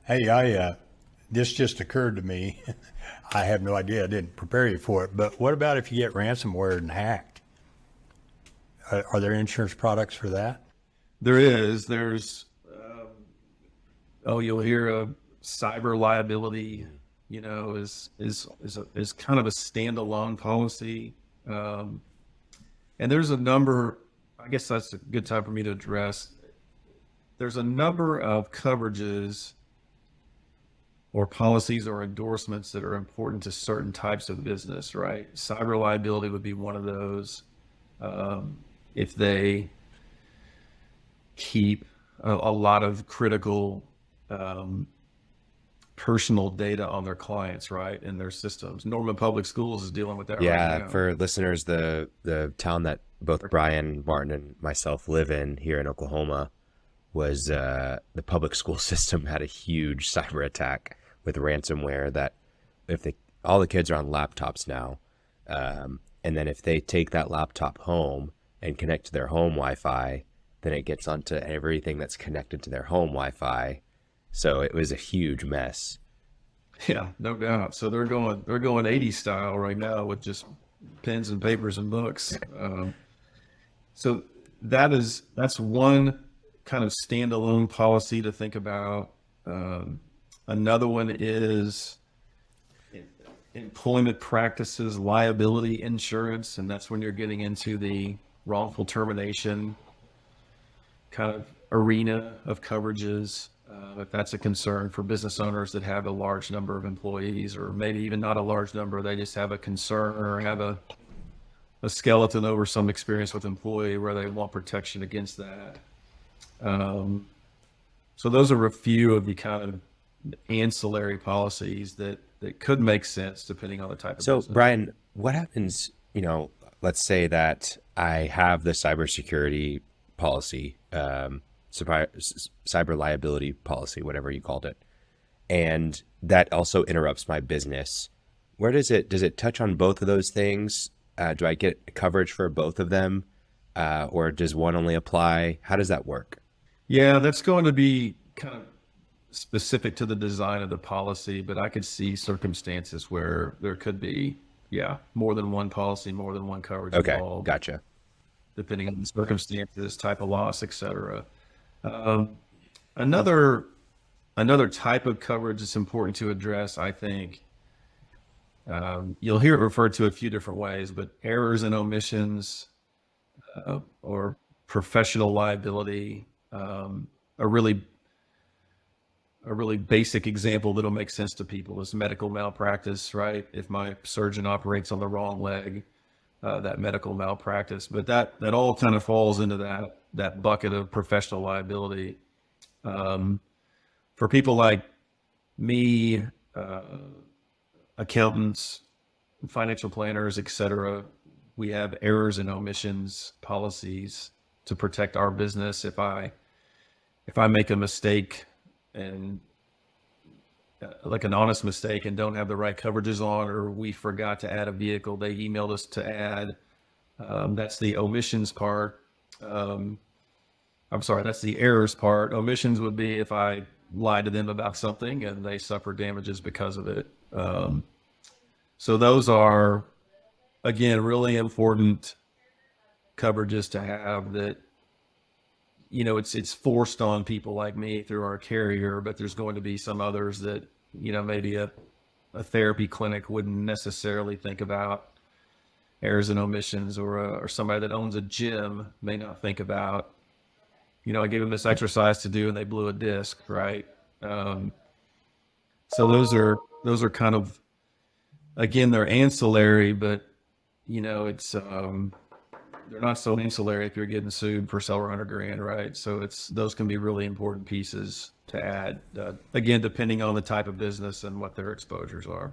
Hey, this just occurred to me. I have no idea. I didn't prepare you for it. But what about if you get ransomware and hacked? Are there insurance products for that? There's, oh, you'll hear a cyber liability, is kind of a standalone policy. Um, and there's a number, I guess that's a good time for me to address. There's a number of coverages or policies or endorsements that are important to certain types of business, right? Cyber liability would be one of those. Um, if they keep a lot of critical um, personal data on their clients, right, in their systems. Norman Public Schools is dealing with that right Yeah, now. for listeners, the town that both Brian, Martin, and myself live in here in Oklahoma was the public school system had a huge cyber attack with ransomware that if they all the kids are on laptops now, and then if they take that laptop home and connect to their home Wi-Fi, then it gets onto everything that's connected to their home Wi-Fi. So it was a huge mess. Yeah, no doubt. So they're going 80s style right now with just pens and papers and books. So that's one kind of standalone policy to think about. Another one is employment practices liability insurance, and that's when you're getting into the wrongful termination kind of arena of coverages. If that's a concern for business owners that have a large number of employees, or maybe even not a large number, they just have a concern or have a skeleton over some experience with employee where they want protection against that. Um, so those are a few of the kind of ancillary policies that could make sense depending on the type of So business. Brian, what happens, let's say that I have the cybersecurity policy, cyber liability policy, whatever you called it, and that also interrupts my business. Where does it touch on both of those things? Do I get coverage for both of them? Or does one only apply? How does that work? Yeah, that's going to be kind of specific to the design of the policy, but I could see circumstances where there could be, yeah, more than one policy, more than one coverage Okay, involved, gotcha. depending on the circumstances, type of loss, et cetera. Um, another another type of coverage that's important to address, I think, you'll hear it referred to a few different ways, but errors and omissions or professional liability, a really basic example that'll make sense to people is medical malpractice, right? If my surgeon operates on the wrong leg, that medical malpractice, but that all kind of falls into that bucket of professional liability. Um, for people like me, accountants, financial planners, et cetera, we have errors and omissions policies to protect our business. If I make a mistake and like an honest mistake and don't have the right coverages on, or we forgot to add a vehicle they emailed us to add, that's the omissions part. Um, I'm sorry, that's the errors part. Omissions would be if I lied to them about something and they suffer damages because of it. So those are, again, really important coverages to have that, it's forced on people like me through our carrier, but there's going to be some others that, maybe a therapy clinic wouldn't necessarily think about errors and omissions, or somebody that owns a gym may not think about, I gave them this exercise to do and they blew a disc, right? Um, so those are kind of, again, they're ancillary, but it's they're not so ancillary if you're getting sued for several hundred grand, right? So those can be really important pieces to add, again, depending on the type of business and what their exposures are.